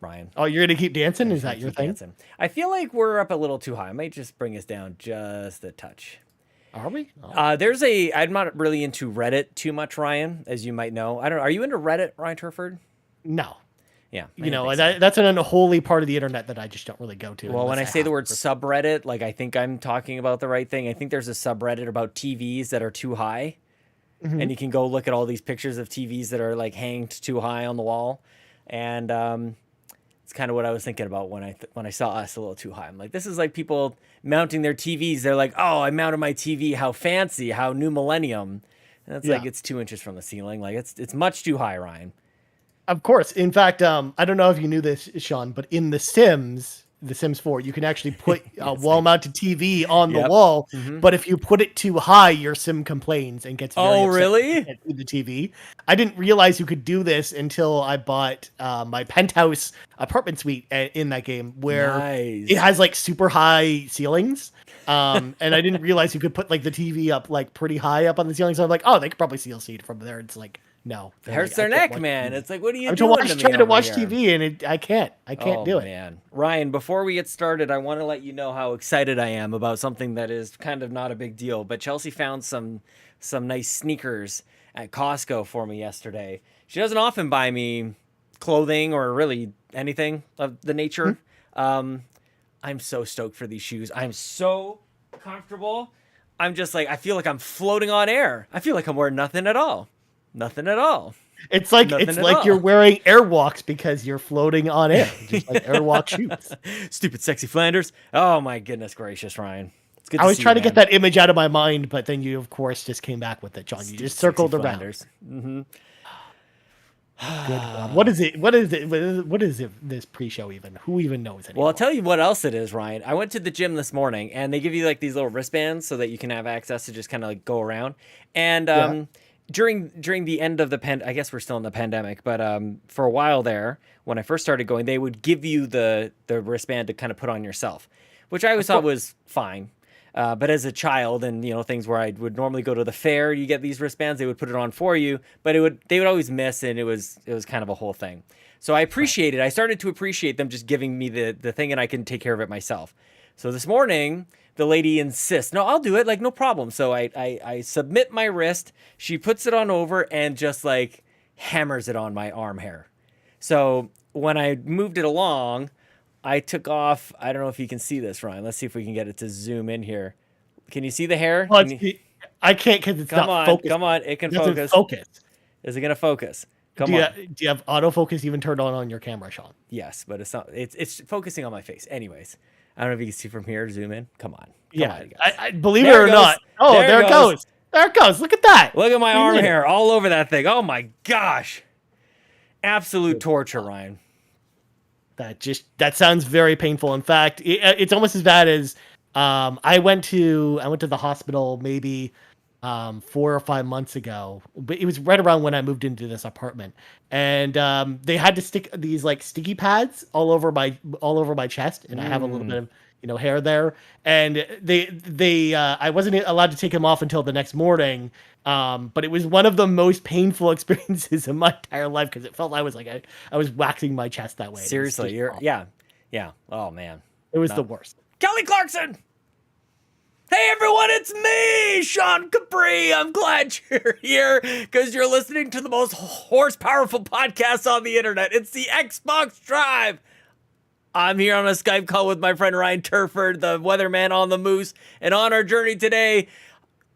Ryan. Oh, you're going to keep dancing? Is that your thing? Dancing. I feel like we're up a little too high. I might just bring us down just a touch. Are we? Oh. I'm not really into Reddit too much, Ryan, as you might know. Are you into Reddit, Ryan Turford? No. Yeah. That's an unholy part of the internet that I just don't really go to. Well, when I say the word subreddit, like I think I'm talking about the right thing. I think there's a subreddit about TVs that are too high. Mm-hmm. And you can go look at all these pictures of TVs that are like hanged too high on the wall. And it's kind of what I was thinking about when I saw us a little too high. I'm like, this is like people mounting their TVs. They're like, oh, I mounted my TV. How fancy, how new millennium. And it's like, it's 2 inches from the ceiling. Like it's much too high, Ryan. Of course. In fact, I don't know if you knew this, Sean, but in The Sims 4, you can actually put a wall-mounted TV on the wall. Mm-hmm. But if you put it too high, your sim complains and gets very upset really? With the TV. I didn't realize you could do this until I bought my penthouse apartment suite in that game, where it has like super high ceilings. And I didn't realize you could put like the TV up like pretty high up on the ceiling. So I'm like, oh, they could probably see it from there. It's like, no, it hurts their neck, man. It's like, what are you doing? I'm trying to watch TV and I can't do it. Man, Ryan, before we get started, I want to let you know how excited I am about something that is kind of not a big deal. But Chelsea found some nice sneakers at Costco for me yesterday. She doesn't often buy me clothing or really anything of the nature. Mm-hmm. I'm so stoked for these shoes. I'm so comfortable. I'm just like, I feel like I'm floating on air. I feel like I'm wearing nothing at all. Nothing at all. It's like you're wearing Airwalks because you're floating on air, just like Airwalk shoes. Stupid sexy Flanders. Oh my goodness gracious, Ryan. It's good. I was trying to get that image out of my mind, but then you, of course, just came back with it, John. You just circled around. Mm-hmm. Good one. What is it? What is it? This pre-show even? Who even knows anymore? Well, I'll tell you what else it is, Ryan. I went to the gym this morning, and they give you like these little wristbands so that you can have access to just kind of like go around. And during the end of I guess we're still in the pandemic, but for a while there, when I first started going, they would give you the wristband to kind of put on yourself, which I always thought was fine. But as a child, and things where I would normally go to the fair, you get these wristbands, they would put it on for you, but they would always miss, and it was kind of a whole thing. So I appreciated. I started to appreciate them just giving me the thing, and I can take care of it myself. So this morning, the lady insists, no, I'll do it, like no problem. So I submit my wrist. She puts it on over and just like hammers it on my arm hair. So when I moved it along, I took off. I don't know if you can see this, Ryan. Let's see if we can get it to zoom in here. Can you see the hair? Well, I can't because it's not focused. Come on, it can focus. Is it going to focus? Do you have autofocus even turned on your camera, Sean? Yes, but it's not. It's focusing on my face. Anyways, I don't know if you can see from here. Zoom in. Come on. I believe it or not. Oh, there it goes. There it goes. Look at that. Look at my arm hair all over that thing. Oh my gosh. Absolute torture, Ryan. That sounds very painful. In fact, it's almost as bad as I went to the hospital maybe 4 or 5 months ago, but it was right around when I moved into this apartment, and they had to stick these like sticky pads all over my chest, and I have a little bit of hair there, and they I wasn't allowed to take them off until the next morning, but it was one of the most painful experiences in my entire life because it felt I was waxing my chest that way. Seriously, yeah. Oh man, it was the worst. Kelly Clarkson. Hey everyone, it's me, Sean Capri. I'm glad you're here because you're listening to the most horse-powerful podcast on the internet. It's the Xbox Drive. I'm here on a Skype call with my friend Ryan Turford, the weatherman on the moose. And on our journey today,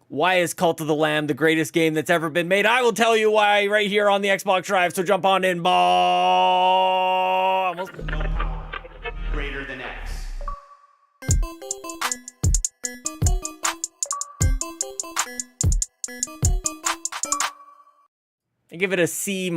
why is Cult of the Lamb the greatest game that's ever been made? I will tell you why right here on the Xbox Drive, so jump on in, ball. No power greater than X. I give it a C-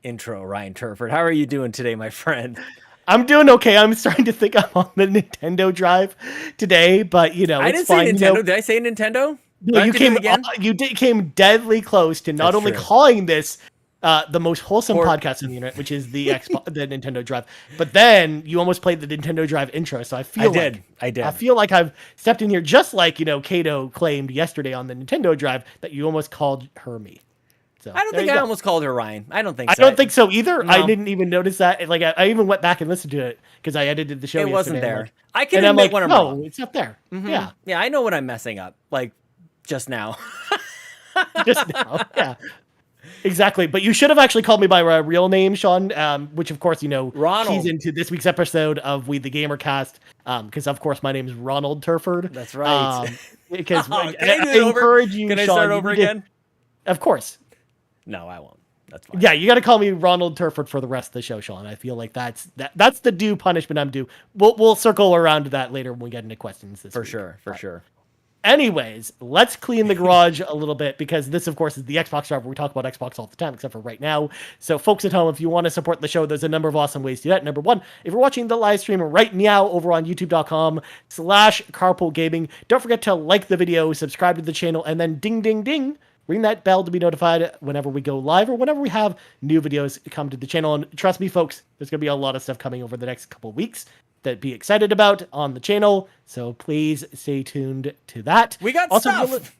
intro, Ryan Turford. How are you doing today, my friend? I'm doing okay. I'm starting to think I'm on the Nintendo Drive today, but I didn't say Nintendo. Did I say Nintendo? No, you came deadly close to not only calling this the most wholesome podcast on the internet, which is the the Nintendo Drive, but then you almost played the Nintendo Drive intro. So I did. I feel like I've stepped in here, just like Kato claimed yesterday on the Nintendo Drive that you almost called her me. So I don't think I almost called her Ryan. I don't think so. I don't think so either. No. I didn't even notice that. Like I even went back and listened to it because I edited the show. It wasn't there. I can and I'm admit like, when I'm no, wrong. it's not there. Mm-hmm. Yeah. Yeah, I know when I'm messing up. Like just now. Just now. Yeah. Exactly. But you should have actually called me by my real name, Sean, which of course, Ronald. keys into this week's episode of We the GamerCast. Because of course my name is Ronald Turford. That's right. Because I encourage you, Can I Sean, start over again? Of course. No, I won't. That's fine. Yeah, you got to call me Ronald Turford for the rest of the show, Sean. I feel like that's the due punishment I'm due. We'll circle around to that later when we get into questions this week. For sure. Anyways, let's clean the garage a little bit because this, of course, is the Xbox Drive where we talk about Xbox all the time, except for right now. So, folks at home, if you want to support the show, there's a number of awesome ways to do that. Number one, if you're watching the live stream right now over on youtube.com/carpoolgaming, don't forget to like the video, subscribe to the channel, and then ding, ding, ding, ring that bell to be notified whenever we go live or whenever we have new videos come to the channel. And trust me, folks, there's going to be a lot of stuff coming over the next couple of weeks that be excited about on the channel. So please stay tuned to that. We got stuff.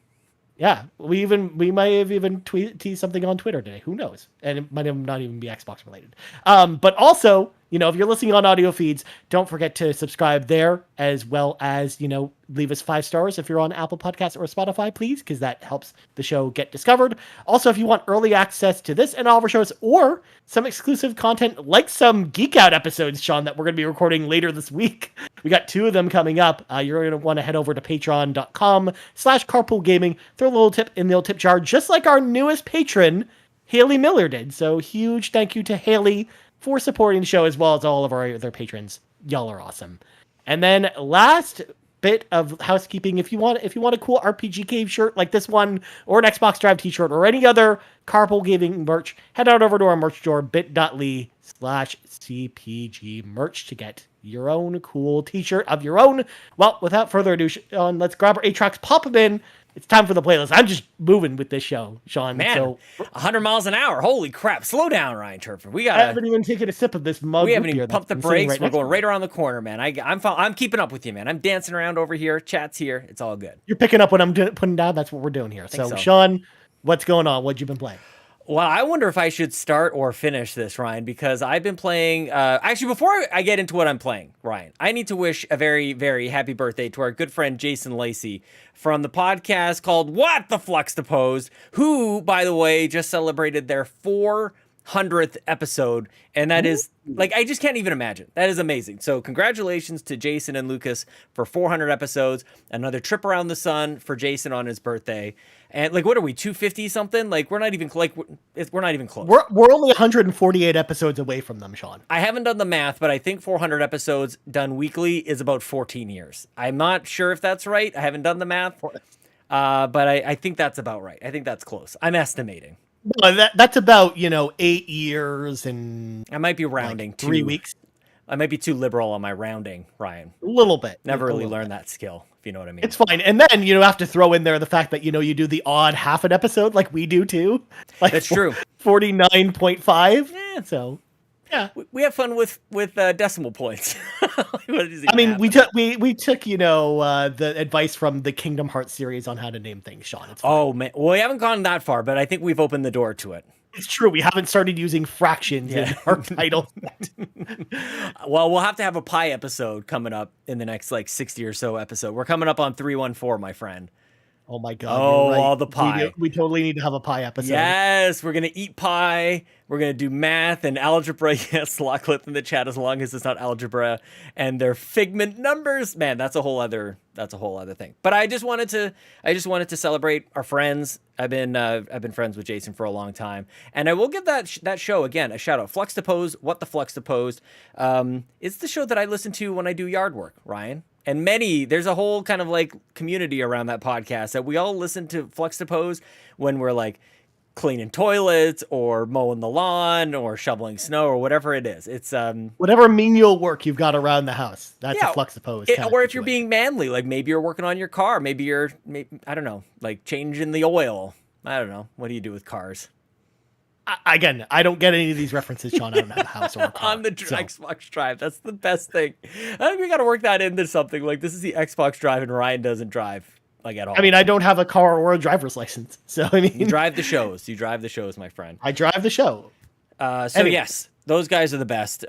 Yeah, we might have even teased something on Twitter today. Who knows? And it might not even be Xbox related. But also, if you're listening on audio feeds, don't forget to subscribe there, as well as, leave us 5 stars if you're on Apple Podcasts or Spotify, please, because that helps the show get discovered. Also, if you want early access to this and all of our shows, or some exclusive content like some Geek Out episodes, Sean, that we're going to be recording later this week. We got 2 of them coming up. You're going to want to head over to patreon.com/carpoolgaming. Throw a little tip in the old tip jar, just like our newest patron, Haley Miller, did. So huge thank you to Haley for supporting the show, as well as all of our other patrons. Y'all are awesome. And then last bit of housekeeping, if you want a cool RPG Cave shirt like this one, or an Xbox Drive t-shirt, or any other Carpool Gaming merch, head on over to our merch store, bit.ly/CPG merch, to get your own cool t-shirt of your own. Well, without further ado, Sean, let's grab our 8 tracks, pop them in. It's time for the playlist. I'm just moving with this show, Sean. Man, so 100 miles an hour. Holy crap. Slow down, Ryan Turford. I haven't even taken a sip of this mug. We haven't even pumped the brakes. We're going right around the corner, man. I'm keeping up with you, man. I'm dancing around over here. Chat's here. It's all good. You're picking up what I'm putting down. That's what we're doing here. So, Sean, what's going on? What you been playing? Well, I wonder if I should start or finish this, Ryan, because I've been playing... actually, before I get into what I'm playing, Ryan, I need to wish a very, very happy birthday to our good friend Jason Lacey from the podcast called What the Fluxtaposed, who, by the way, just celebrated their 400th episode, and that is... I just can't even imagine. That is amazing. So congratulations to Jason and Lucas for 400 episodes, another trip around the sun for Jason on his birthday. And what are we, 250 something? We're not even close. We're only 148 episodes away from them, Sean. I haven't done the math, but I think 400 episodes done weekly is about 14 years. I'm not sure if that's right. I haven't done the math, but I think that's about right. I think that's close. I'm estimating. Well, that's about 8 years and I might be rounding 3 weeks. I might be too liberal on my rounding, Ryan. A little bit. Never really learned that skill, if you know what I mean. It's fine. And then, have to throw in there the fact that, you do the odd half an episode like we do too. That's true. 49.5. Yeah. So, yeah. We have fun with decimal points. I mean, we took, the advice from the Kingdom Hearts series on how to name things, Sean. It's fine. Oh, man. Well, we haven't gone that far, but I think we've opened the door to it. It's true. We haven't started using fractions in our titles. Well, we'll have to have a pi episode coming up in the next 60 or so episode. We're coming up on 314, my friend. Oh my God. Oh, right. all the pie. We totally need to have a pie episode. Yes, we're going to eat pie. We're going to do math and algebra. Yes, Lachlan in the chat, as long as it's not algebra and their figment numbers. Man, that's a whole other thing. But I just wanted to celebrate our friends. I've been friends with Jason for a long time, and I will give that show again a shout out. Fluxtaposed, What the Fluxtaposed. It's the show that I listen to when I do yard work, Ryan. And there's a whole kind of community around that podcast that we all listen to Fluxtaposed when we're cleaning toilets or mowing the lawn or shoveling snow or whatever it is. It's whatever menial work you've got around the house. That's a Fluxtaposed. Or if you're being manly, maybe you're working on your car, maybe I don't know, changing the oil. I don't know. What do you do with cars? Again, I don't get any of these references, Sean. I don't have a house or a car. On the Xbox Drive. That's the best thing. I think we got to work that into something. This is the Xbox Drive and Ryan doesn't drive. like at all. I mean, I don't have a car or a driver's license, so I mean, you drive the shows. You drive the shows, my friend. I drive the show. Yes, those guys are the best.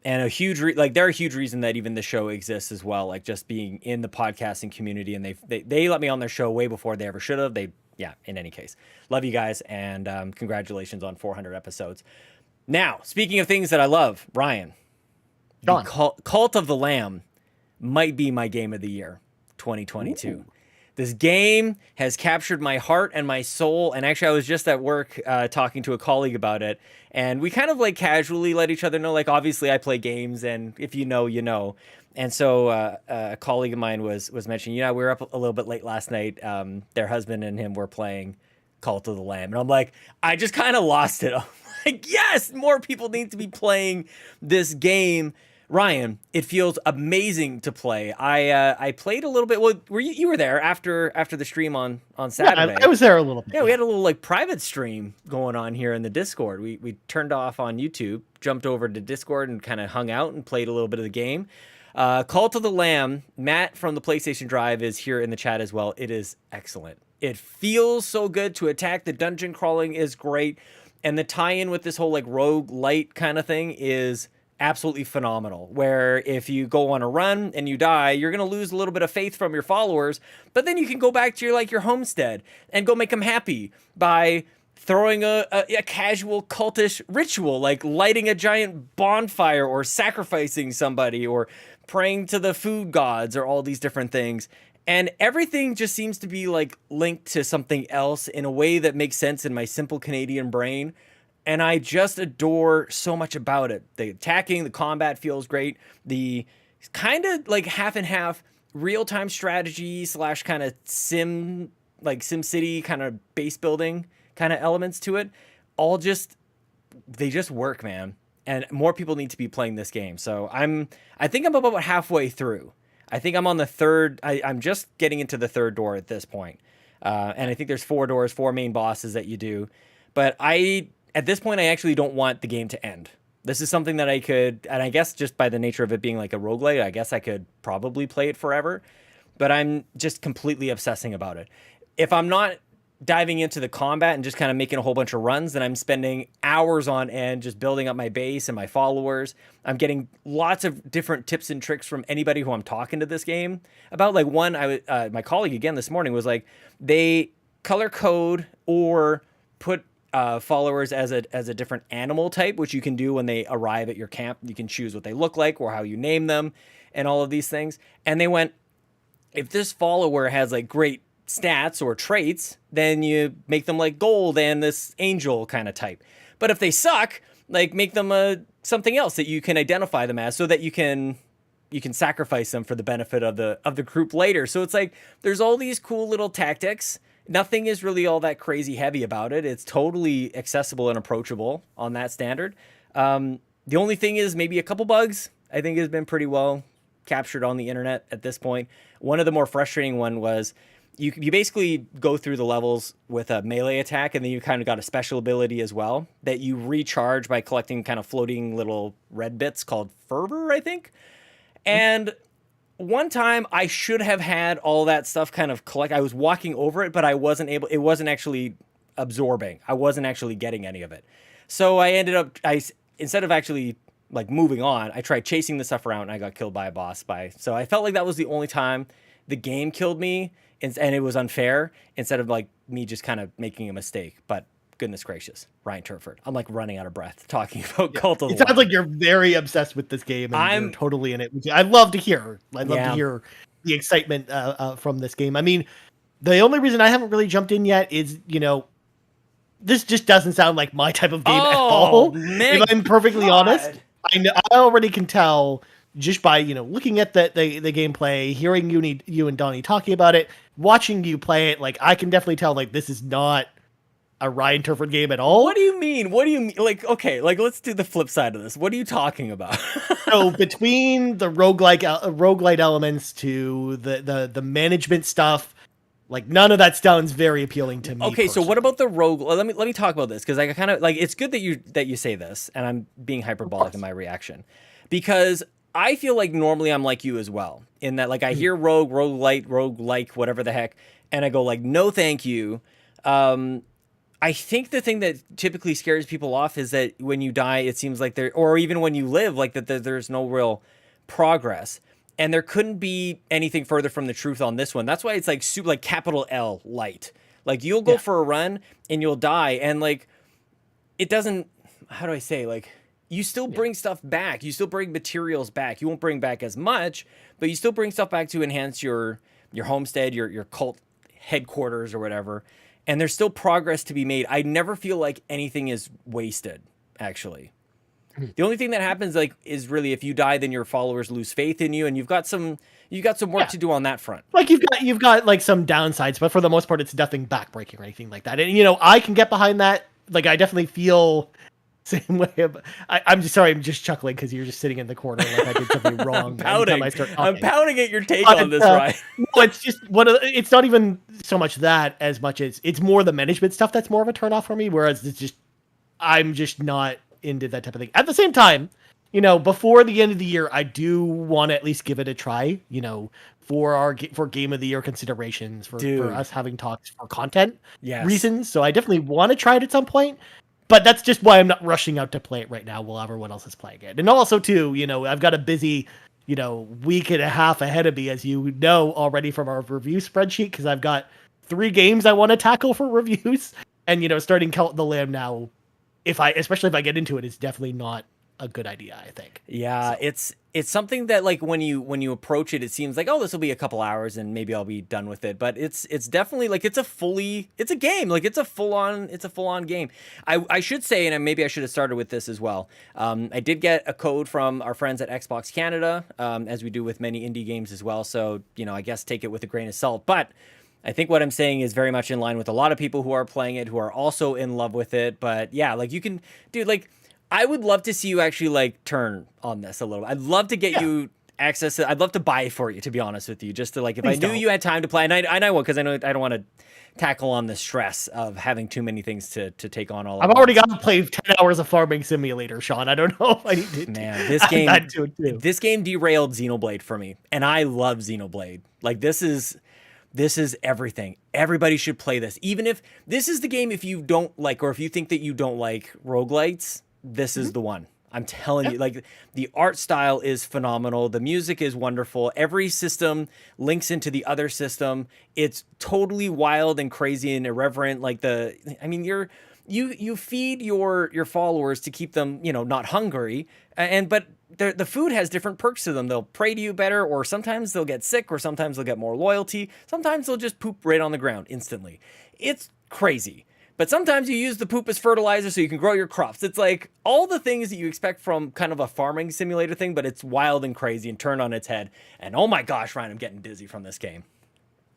And a huge they're a huge reason that even the show exists as well. Like just being in the podcasting community, and they let me on their show way before they ever should have. In any case, love you guys, and congratulations on 400 episodes. Now, speaking of things that I love, Ryan, Cult of the Lamb might be my game of the year, 2022. Ooh. This game has captured my heart and my soul. And actually, I was just at work talking to a colleague about it. And we kind of like casually let each other know, like, obviously I play games, and if you know, you know. And so a colleague of mine was mentioning, we were up a little bit late last night. Their husband and him were playing Cult of the Lamb. And I'm like, I just kind of lost it. I'm like, yes, more people need to be playing this game. Ryan, it feels amazing to play. I played a little bit. Well, you were there after the stream on Saturday? Yeah, I was there a little bit. Yeah, we had a little like private stream going on here in the Discord. We turned off on YouTube, jumped over to Discord, and kind of hung out and played a little bit of the game. Cult of the Lamb. Matt from the PlayStation Drive is here in the chat as well. It is excellent. It feels so good to attack. The dungeon crawling is great, and the tie-in with this whole like rogue light kind of thing is absolutely phenomenal, where if you go on a run and you die, you're going to lose a little bit of faith from your followers, but then you can go back to your homestead and go make them happy by throwing a casual cultish ritual, like lighting a giant bonfire or sacrificing somebody or praying to the food gods or all these different things. And everything just seems to be like linked to something else in a way that makes sense in my simple Canadian brain. And I just adore so much about it. The attacking, the combat feels great. The kind of like half and half real-time strategy / kind of SimCity kind of base building kind of elements to it. They just work, man. And more people need to be playing this game. So I think I'm about halfway through. I think I'm on the third. I'm just getting into the third door at this point. And I think there's 4 doors, 4 main bosses that you do. But at this point, I actually don't want the game to end. This is something that I could, and I guess just by the nature of it being like a roguelite, I guess I could probably play it forever, but I'm just completely obsessing about it. If I'm not diving into the combat and just kind of making a whole bunch of runs, then I'm spending hours on end just building up my base and my followers. I'm getting lots of different tips and tricks from anybody who I'm talking to this game about. Like my colleague again this morning was like, they color code or put followers as a different animal type, which you can do when they arrive at your camp. You can choose what they look like or how you name them and all of these things. And they went, if this follower has like great stats or traits, then you make them like gold and this angel kind of type. But if they suck, like make them something else that you can identify them as, so that you can sacrifice them for the benefit of the group later. So it's like there's all these cool little tactics. Nothing is really all that crazy heavy about it. It's totally accessible and approachable on that standard. The only thing is maybe a couple bugs I think has been pretty well captured on the internet at this point. One of the more frustrating one was you basically go through the levels with a melee attack, and then you kind of got a special ability as well that you recharge by collecting kind of floating little red bits called fervor, I think. And one time I should have had all that stuff kind of collect. I was walking over it, but I wasn't able. It wasn't actually absorbing. I wasn't actually getting any of it. So I ended up, instead of actually like moving on, I tried chasing the stuff around, and I got killed by a boss. So I felt like that was the only time the game killed me, and it was unfair instead of like me just kind of making a mistake. But goodness gracious, Ryan Turford, I'm like running out of breath talking about Cult of the Lamb. It sounds like you're very obsessed with this game, and you're totally in it. I'd love to hear. I'd love to hear the excitement from this game. I mean, the only reason I haven't really jumped in yet is, this just doesn't sound like my type of game at all. If I'm perfectly honest, I already can tell just by looking at the gameplay, hearing you and Donnie talking about it, watching you play it. Like I can definitely tell like this is not a Ryan Turford game at all. What do you mean? Like, okay, like let's do the flip side of this. What are you talking about? So between the roguelite elements to the management stuff, like none of that sounds very appealing to me. Okay, personally. So what about the rogue? Let me talk about this, because I kind of like, it's good that you say this, and I'm being hyperbolic in my reaction, because I feel like normally I'm like you as well, in that like I hear roguelike, whatever the heck, and I go like, no, thank you. I think the thing that typically scares people off is that when you die, it seems like or even when you live, like there's no real progress. And there couldn't be anything further from the truth on this one. That's why it's like super, like capital L light. Like you'll go for a run and you'll die, and like it doesn't. How do I say? Like you still bring stuff back. You still bring materials back. You won't bring back as much, but you still bring stuff back to enhance your homestead, your cult headquarters or whatever. And there's still progress to be made. I never feel like anything is wasted, actually. The only thing that happens like is really if you die, then your followers lose faith in you, and you've got some work to do on that front. Like you've got like some downsides, but for the most part, it's nothing backbreaking or anything like that. And I can get behind that. Like I definitely feel same way. I'm just sorry. I'm just chuckling because you're just sitting in the corner like I did something wrong. I'm pounding at your take on this, right? No, it's just it's not even so much that as much as it's more the management stuff that's more of a turnoff for me. Whereas I'm just not into that type of thing. At the same time, before the end of the year, I do want to at least give it a try. For Game of the Year considerations, for us having talks for content reasons. So I definitely want to try it at some point. But that's just why I'm not rushing out to play it right now while everyone else is playing it. And also, too, I've got a busy, week and a half ahead of me, as you know already from our review spreadsheet, because I've got 3 games I want to tackle for reviews. And, starting Cult of the Lamb now, especially if I get into it, it's definitely not a good idea, I think. Yeah, so. It's something that like when you approach it seems like, oh, this will be a couple hours and maybe I'll be done with it, but it's definitely like it's a game, like it's a full on game. I should say, and maybe I should have started with this as well. I did get a code from our friends at Xbox Canada, as we do with many indie games as well. So I guess take it with a grain of salt, but I think what I'm saying is very much in line with a lot of people who are playing it, who are also in love with it. But yeah, like you can, dude, like I would love to see you actually like turn on this a little. I'd love to get you access. I'd love to buy it for you, to be honest with you, just to like, if I knew you had time to play, and I know, because I know I don't want to tackle on the stress of having too many things to take on all. I've already got to play 10 hours of Farming Simulator, Sean. I don't know if I need to. Man, this game derailed Xenoblade for me, and I love Xenoblade. Like this is everything. Everybody should play this. Even if this is the game, if you don't like, or if you think that you don't like roguelites, this is the one. I'm telling you, like the art style is phenomenal. The music is wonderful. Every system links into the other system. It's totally wild and crazy and irreverent. Like you feed your followers to keep them, not hungry. But the food has different perks to them. They'll pray to you better, or sometimes they'll get sick, or sometimes they'll get more loyalty. Sometimes they'll just poop right on the ground instantly. It's crazy. But sometimes you use the poop as fertilizer so you can grow your crops. It's like all the things that you expect from kind of a farming simulator thing, but it's wild and crazy and turned on its head. And oh my gosh, Ryan, I'm getting dizzy from this game.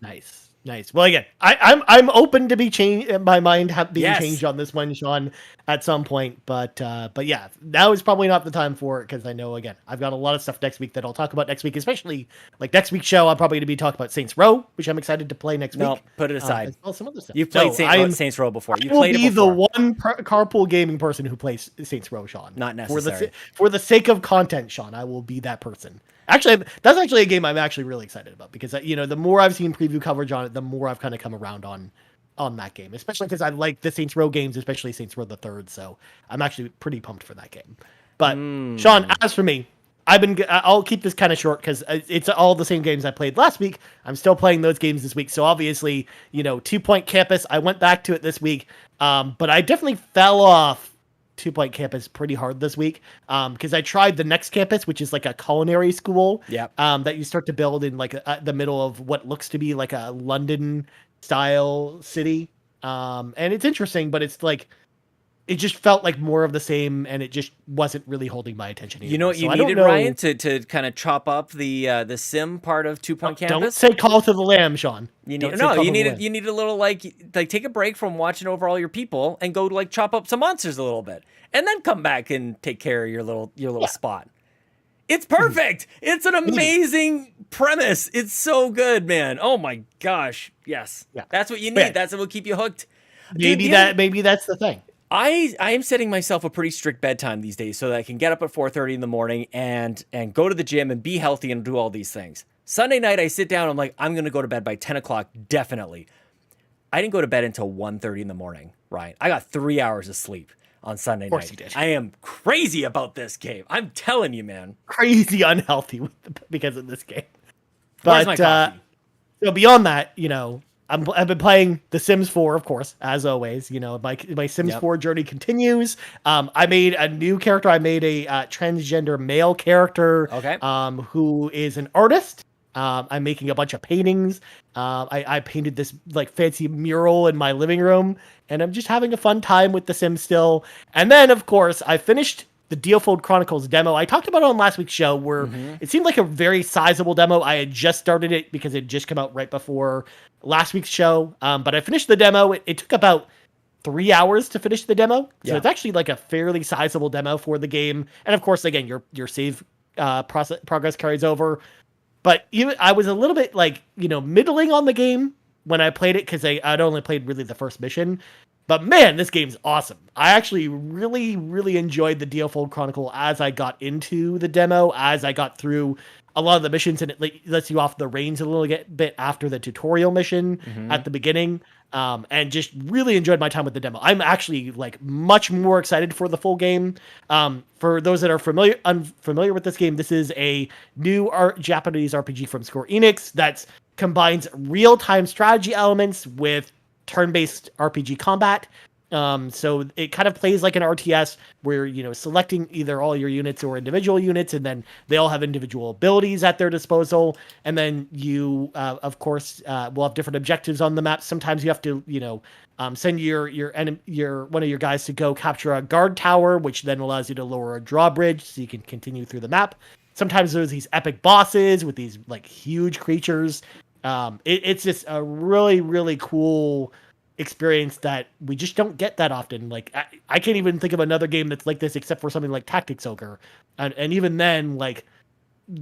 Nice. Well, again, I'm open to be changed. My mind being changed on this one, Sean, at some point. But yeah, now is probably not the time for it, because I know, again, I've got a lot of stuff next week that I'll talk about next week, especially like next week's show. I'm probably going to be talking about Saints Row, which I'm excited to play next week. No, put it aside. As well as some other stuff. You've played Saints Row before. I will be the one carpool gaming person who plays Saints Row, Sean. Not necessary. For the sake of content, Sean, I will be that person. Actually, that's actually a game I'm actually really excited about, because the more I've seen preview coverage on it, the more I've kind of come around on that game, especially because I like the Saints Row games, especially Saints Row the Third. So I'm actually pretty pumped for that game. But Sean, as for me, I'll keep this kind of short because it's all the same games I played last week. I'm still playing those games this week. So obviously, 2 Point Campus, I went back to it this week, but I definitely fell off 2 Point Campus pretty hard this week, because I tried the next campus, which is like a culinary school that you start to build in like the middle of what looks to be like a London style city, and it's interesting, but it's like it just felt like more of the same, and it just wasn't really holding my attention anymore. You know what you needed, Ryan, to kind of chop up the sim part of 2 Point Campus? Don't say Call to the Lamb, Sean. You need a little like take a break from watching over all your people and go like chop up some monsters a little bit, and then come back and take care of your little spot. It's perfect. It's an amazing premise. It's so good, man. Oh my gosh. Yes. Yeah. That's what you need. That's what will keep you hooked. Maybe that's the thing. I am setting myself a pretty strict bedtime these days so that I can get up at 4:30 in the morning and go to the gym and be healthy and do all these things. Sunday night, I sit down. I'm like, I'm going to go to bed by 10 o'clock, definitely. I didn't go to bed until 1:30 in the morning, Ryan. I got 3 hours of sleep on Sunday night. Of course you did. I am crazy about this game. I'm telling you, man. Crazy unhealthy because of this game. Where's But my coffee? so beyond that, I've been playing The Sims 4, of course, as always. My Sims 4 journey continues. I made a new character. I made a transgender male character. Okay. Who is an artist. I'm making a bunch of paintings. I painted this like fancy mural in my living room, and I'm just having a fun time with The Sims still. And then, of course, I finished the Dealfold Chronicles demo. I talked about it on last week's show, where it seemed like a very sizable demo. I had just started it because it had just come out right before last week's show. But I finished the demo. It took about 3 hours to finish the demo. So it's actually like a fairly sizable demo for the game. And of course, again, your save progress carries over. But I was a little bit middling on the game when I played it because I'd only played really the first mission. But man, this game's awesome. I actually really, really enjoyed the Dealfold Chronicle as I got into the demo, as I got through a lot of the missions, and it lets you off the reins a little bit after the tutorial mission at the beginning. And just really enjoyed my time with the demo. I'm actually much more excited for the full game. For those that are unfamiliar with this game, this is a new Japanese RPG from Square Enix that combines real-time strategy elements with turn-based RPG combat. So it kind of plays like an RTS where, selecting either all your units or individual units, and then they all have individual abilities at their disposal. And then you, of course, will have different objectives on the map. Sometimes you have to, send your one of your guys to go capture a guard tower, which then allows you to lower a drawbridge so you can continue through the map. Sometimes there's these epic bosses with these huge creatures. It's just a really, really cool experience that we just don't get that often. I can't even think of another game that's like this except for something like Tactics Ogre. And even then,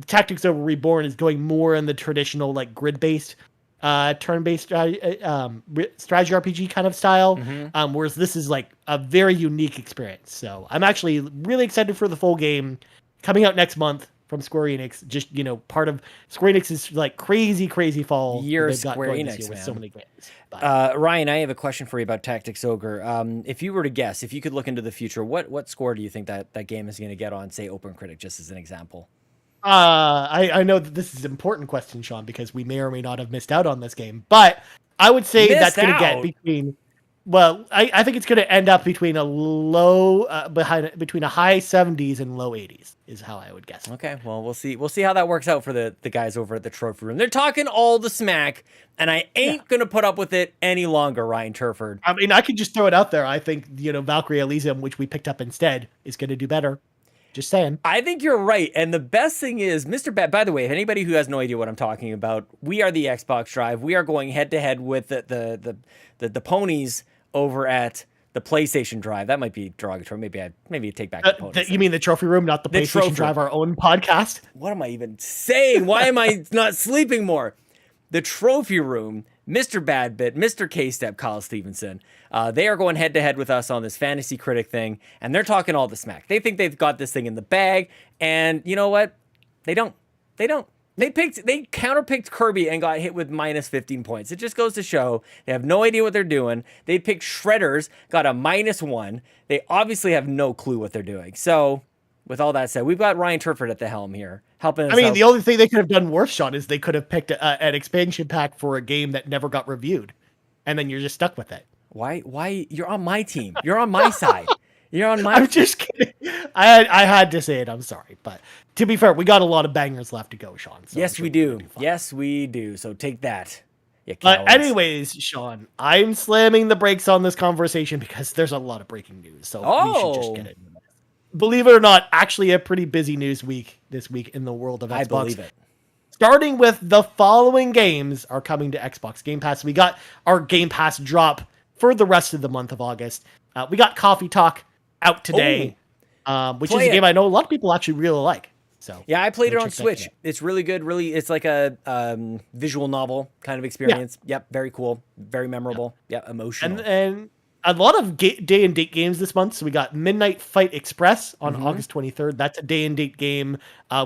Tactics Ogre Reborn is going more in the traditional, grid-based, turn-based strategy RPG kind of style. Whereas this is a very unique experience. So I'm actually really excited for the full game coming out next month from Square Enix. Just, part of Square Enix's crazy fall year they've got Square going Enix, this year with man. so many games. Ryan, I have a question for you about Tactics Ogre. If you were to guess, if you could look into the future, what score do you think that game is going to get on, say, OpenCritic, just as an example? I know that this is an important question, Sean, because we may or may not have missed out on this game, but I would say that's going to get between. Well, I think it's going to end up between a between a high 70s and low 80s is how I would guess. Okay, well, we'll see. We'll see how that works out for the guys over at the Trophy Room. They're talking all the smack, and I ain't going to put up with it any longer, Ryan Turford. I mean, I could just throw it out there. I think, Valkyrie Elysium, which we picked up instead, is going to do better. Just saying. I think you're right. And the best thing is, Mr. Bad, by the way, if anybody who has no idea what I'm talking about, we are the Xbox Drive. We are going head to head with the ponies over at the PlayStation Drive. That might be derogatory. Maybe I take back the ponies. You mean the Trophy Room, not the PlayStation Drive, our own podcast? What am I even saying? Why am I not sleeping more? The Trophy Room, Mr. Badbit, Mr. K-Step, Kyle Stevenson, they are going head-to-head with us on this Fantasy Critic thing, and they're talking all the smack. They think they've got this thing in the bag, and you know what? They don't. They counterpicked Kirby and got hit with minus 15 points. It just goes to show they have no idea what they're doing. They picked Shredders, got a -1. They obviously have no clue what they're doing. So, with all that said, we've got Ryan Turford at the helm here, helping us out. The only thing they could have done worse, Sean, is they could have picked an expansion pack for a game that never got reviewed, and then you're just stuck with it. Why? You're on my team. You're on my side. You're on my. I'm just kidding. I had to say it. I'm sorry, but to be fair, we got a lot of bangers left to go, Sean. So yes, we do. Yes, we do. So take that. But anyways, Sean, I'm slamming the brakes on this conversation because there's a lot of breaking news. So we should just get it. Believe it or not, actually a pretty busy news week this week in the world of Xbox. I believe it. Starting with the following games are coming to Xbox Game Pass. We got our Game Pass drop for the rest of the month of August. We got Coffee Talk out today, which is a game I know a lot of people actually really like. So yeah, I played it on Switch. It's really good. Really, it's like a visual novel kind of experience. Yeah. Yep, very cool, very memorable. Yeah, emotional. a lot of day and date games this month. So we got Midnight Fight Express on August 23rd. That's a day and date game.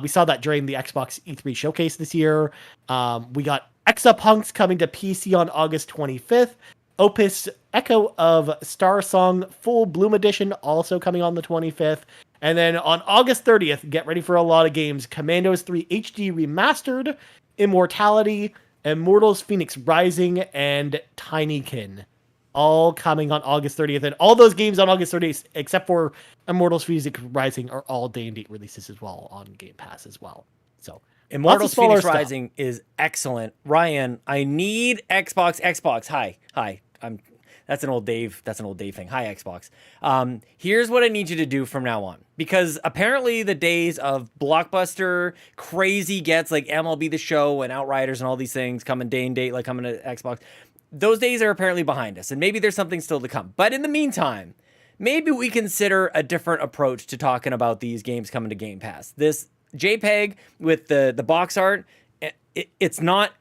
We saw that during the Xbox E3 showcase this year. We got Exapunks coming to PC on August 25th. Opus Echo of Star Song Full Bloom Edition also coming on the 25th. And then on August 30th, get ready for a lot of games. Commandos 3 HD Remastered, Immortality, Immortals Phoenix Rising, and Tinykin. All coming on August 30th. And all those games on August 30th, except for Immortals Phoenix Rising, are all day and date releases as well on Game Pass as well. So Immortals Phoenix Rising is excellent. Ryan, I need Xbox. Hi. That's an old Dave thing. Hi, Xbox. Here's what I need you to do from now on, because apparently the days of blockbuster crazy gets like MLB The Show and Outriders and all these things coming day and date, like coming to Xbox, those days are apparently behind us, and maybe there's something still to come. But in the meantime, maybe we consider a different approach to talking about these games coming to Game Pass. This JPEG with the box art, it's not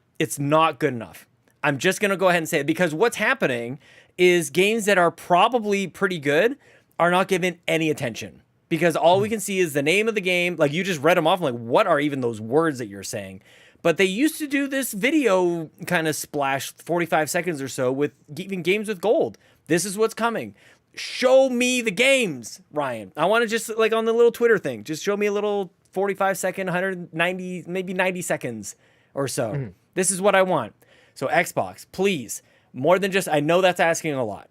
good enough. I'm just going to go ahead and say it, because what's happening is games that are probably pretty good are not given any attention, because all we can see is the name of the game. Like, you just read them off. I'm like, what are even those words that you're saying? But they used to do this video kind of splash 45 seconds or so with even games with gold. This is what's coming. Show me the games, Ryan. I want to just, like on the little Twitter thing, just show me a little 45 second, 190, maybe 90 seconds or so. This is what I want. So Xbox, please, more than just, I know that's asking a lot,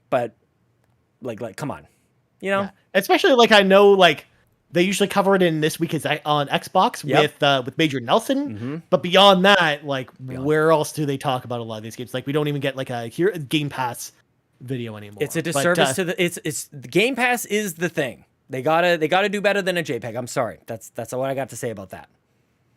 but like, come on, you know? Yeah. Especially like, I know like they usually cover it in This Week is on Xbox with Major Nelson, but beyond that, like where else do they talk about a lot of these games? Like, we don't even get like a Game Pass video anymore. It's a disservice to the Game Pass is the thing. They gotta do better than a JPEG. I'm sorry. That's what I got to say about that.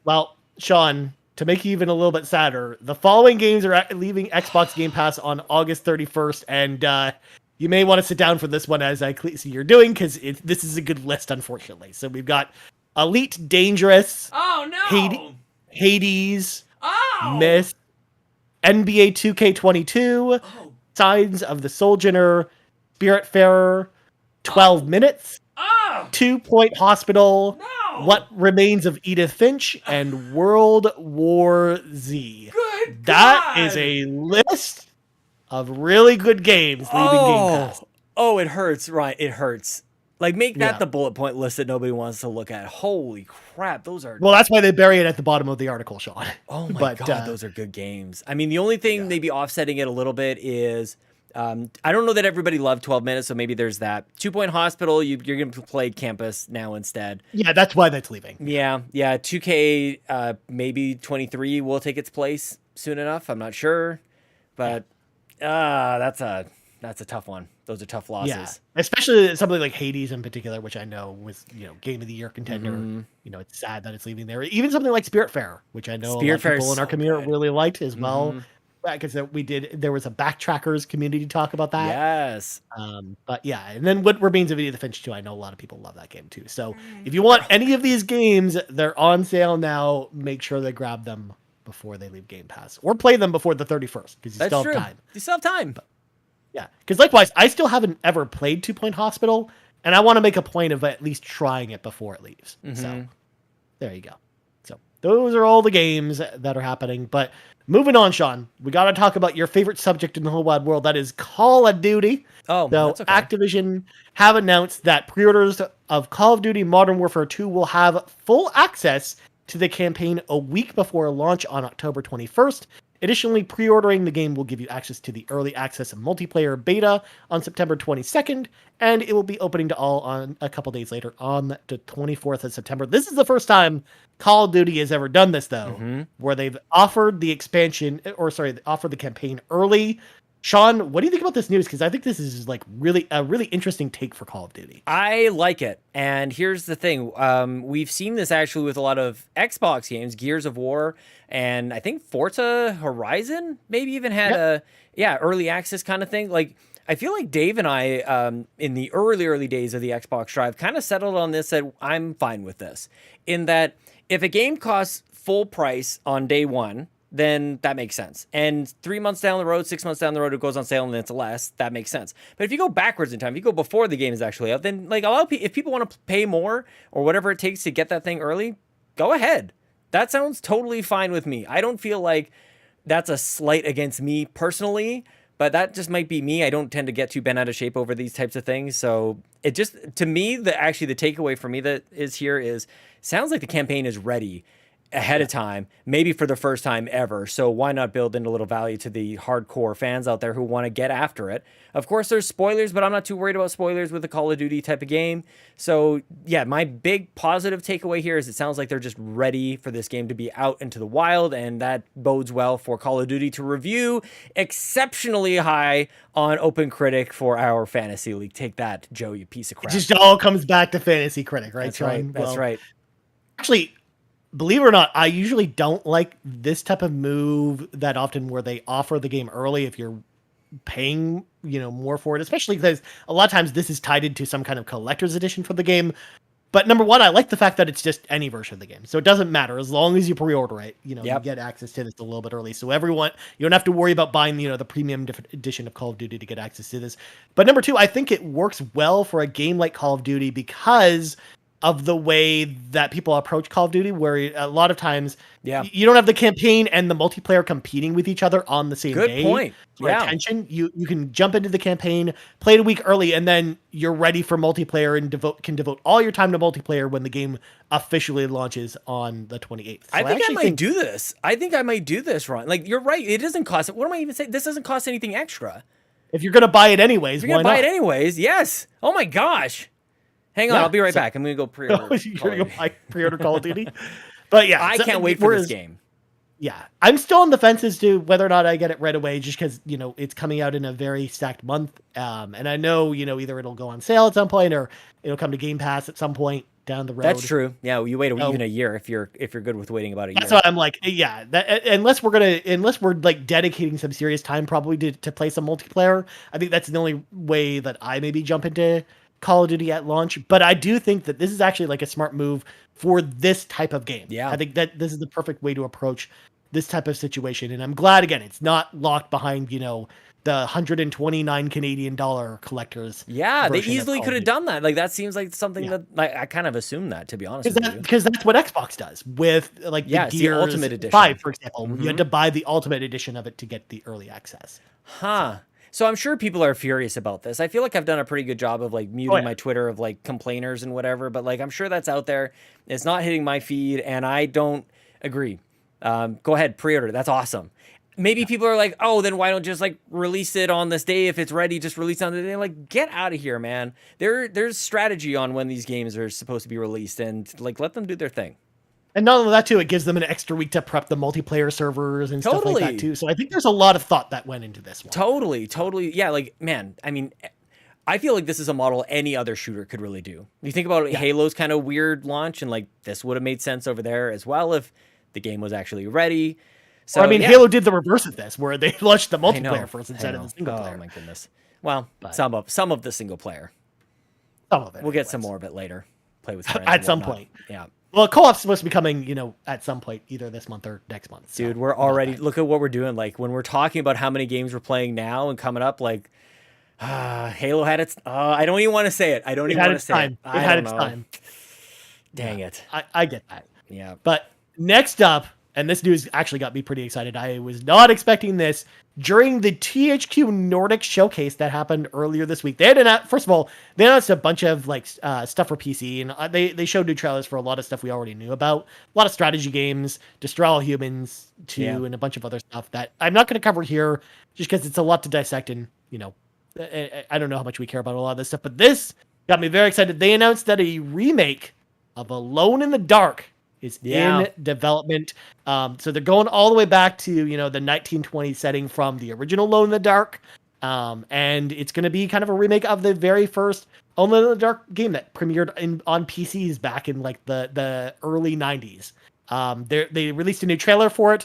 Well, Sean, to make you even a little bit sadder, the following games are leaving Xbox Game Pass on August 31st, and you may want to sit down for this one, as I see you're doing, because this is a good list, unfortunately. So we've got Elite Dangerous, Hades, Myth, NBA 2K22, Signs of the Sojourner, Spiritfarer, 12 Minutes, 2 Point Hospital, What Remains of Edith Finch, and World War Z. That is a list of really good games leaving Game Pass. Oh, it hurts, right? It hurts. Like, make that the bullet point list that nobody wants to look at. Holy crap, those are... Well, that's why they bury it at the bottom of the article, Sean. Oh my God, those are good games. I mean, the only thing maybe offsetting it a little bit is... I don't know that everybody loved 12 Minutes, so maybe there's that. 2 Point Hospital, you're going to play Campus now instead. Yeah, that's why that's leaving. Yeah. 2K, maybe 23 will take its place soon enough. I'm not sure, but that's a tough one. Those are tough losses. Yeah, especially something like Hades in particular, which I know was Game of the Year contender. It's sad that it's leaving there. Even something like Spiritfarer, which I know a lot of people in our community really liked as well. Because there was a Backtrackers community talk about that. Yes. But yeah, and then What Remains of Edith Finch too. I know a lot of people love that game too. So if you want any of these games, they're on sale now. Make sure they grab them before they leave Game Pass, or play them before the 31st, because you still have time. You still have time. But, yeah, because likewise, I still haven't ever played 2 Point Hospital, and I want to make a point of at least trying it before it leaves. So there you go. So those are all the games that are happening, but. Moving on, Sean, we got to talk about your favorite subject in the whole wide world. That is Call of Duty. Oh, so that's okay. Activision have announced that pre-orders of Call of Duty Modern Warfare 2 will have full access to the campaign a week before launch on October 21st. Additionally, pre-ordering the game will give you access to the early access and multiplayer beta on September 22nd, and it will be opening to all on a couple days later on the 24th of September. This is the first time Call of Duty has ever done this, though, where they've offered the offered the campaign early. Sean, what do you think about this news? Because I think this is like a really interesting take for Call of Duty. I like it. And here's the thing. We've seen this actually with a lot of Xbox games, Gears of War, and I think Forza Horizon maybe even had early access kind of thing. Like, I feel like Dave and I, in the early days of the Xbox Drive, kind of settled on this, that I'm fine with this. In that, if a game costs full price on day one, then that makes sense. And 3 months down the road, 6 months down the road, it goes on sale and it's less. That makes sense. But if you go backwards in time, if you go before the game is actually out, then like if people want to pay more or whatever it takes to get that thing early, go ahead. That sounds totally fine with me. I don't feel like that's a slight against me personally, but that just might be me. I don't tend to get too bent out of shape over these types of things. So it just, to me, the takeaway for me that is here is, sounds like the campaign is ready ahead of time, maybe for the first time ever. So why not build in a little value to the hardcore fans out there who want to get after it? Of course, there's spoilers, but I'm not too worried about spoilers with a Call of Duty type of game. So yeah, my big positive takeaway here is it sounds like they're just ready for this game to be out into the wild, and that bodes well for Call of Duty to review exceptionally high on Open Critic for our Fantasy League. Take that, Joe, you piece of crap. It just all comes back to Fantasy Critic, right? That's right. That's right. Actually, believe it or not, I usually don't like this type of move that often where they offer the game early if you're paying, more for it, especially because a lot of times this is tied into some kind of collector's edition for the game. But number one, I like the fact that it's just any version of the game. So it doesn't matter as long as you pre-order it, you get access to this a little bit early. So everyone, you don't have to worry about buying, the premium edition of Call of Duty to get access to this. But number two, I think it works well for a game like Call of Duty because of the way that people approach Call of Duty, where a lot of times you don't have the campaign and the multiplayer competing with each other on the same day. Good point. For attention, you can jump into the campaign, play it a week early, and then you're ready for multiplayer and can devote all your time to multiplayer when the game officially launches on the 28th. So I think I might do this. I think I might do this, Ron. Like, you're right. It doesn't cost. What am I even saying? This doesn't cost anything extra. If you're gonna buy it anyways, if you're gonna buy it anyways, yes. Oh my gosh. Hang on, I'll be right back. I'm going to go pre-order. You're going to go pre-order Call of Duty? But yeah. I can't wait for this game. Yeah. I'm still on the fence as to whether or not I get it right away, just because, it's coming out in a very stacked month. And I know, either it'll go on sale at some point or it'll come to Game Pass at some point down the road. That's true. Yeah, you wait even a year if you're good with waiting about a year. That's what I'm like. Yeah, unless we're like dedicating some serious time probably to play some multiplayer. I think that's the only way that I maybe jump into Call of Duty at launch, but I do think that this is actually like a smart move for this type of game. Yeah. I think that this is the perfect way to approach this type of situation. And I'm glad, again, it's not locked behind, the 129 Canadian dollar collectors. Yeah, they easily could have done that. Like, that seems like something that I kind of assumed that, to be honest with you. Because that's what Xbox does with like the Gears Ultimate Edition 5, for example. You had to buy the Ultimate Edition of it to get the early access. So I'm sure people are furious about this. I feel like I've done a pretty good job of like muting my Twitter of like complainers and whatever, but like I'm sure that's out there. It's not hitting my feed and I don't agree. Go ahead, pre-order. That's awesome. Maybe people are like, oh, then why don't just like release it on this day if it's ready? Just release it on the day. Like, get out of here, man. There's strategy on when these games are supposed to be released, and like let them do their thing. And not only that, too, it gives them an extra week to prep the multiplayer servers and stuff like that, too. So I think there's a lot of thought that went into this one. Totally. Yeah, like, man, I mean, I feel like this is a model any other shooter could really do. You think about Halo's kind of weird launch, and like this would have made sense over there as well if the game was actually ready. So Halo did the reverse of this, where they launched the multiplayer first instead of the single player. Oh my goodness. Well, some of the single player. Some of it. We'll get some more of it later. Play with friends at some point. Yeah. Well, co-op's supposed to be coming, at some point, either this month or next month. So dude, we're already, look at what we're doing. Like, when we're talking about how many games we're playing now and coming up, like, Halo had its, I don't even want to say it. I don't even want to say it. It had its time. Dang it. I get that. Yeah. But next up, and this news actually got me pretty excited. I was not expecting this. During the THQ Nordic showcase that happened earlier this week, they announced a bunch of like stuff for PC, and they showed new trailers for a lot of stuff we already knew about. A lot of strategy games, Destroy All Humans 2, and a bunch of other stuff that I'm not going to cover here, just because it's a lot to dissect, and I don't know how much we care about a lot of this stuff. But this got me very excited. They announced that a remake of Alone in the Dark is in development. So they're going all the way back to, the 1920 setting from the original Alone in the Dark. And it's going to be kind of a remake of the very first Alone in the Dark game that premiered on PCs back in like the early 90s. They released a new trailer for it,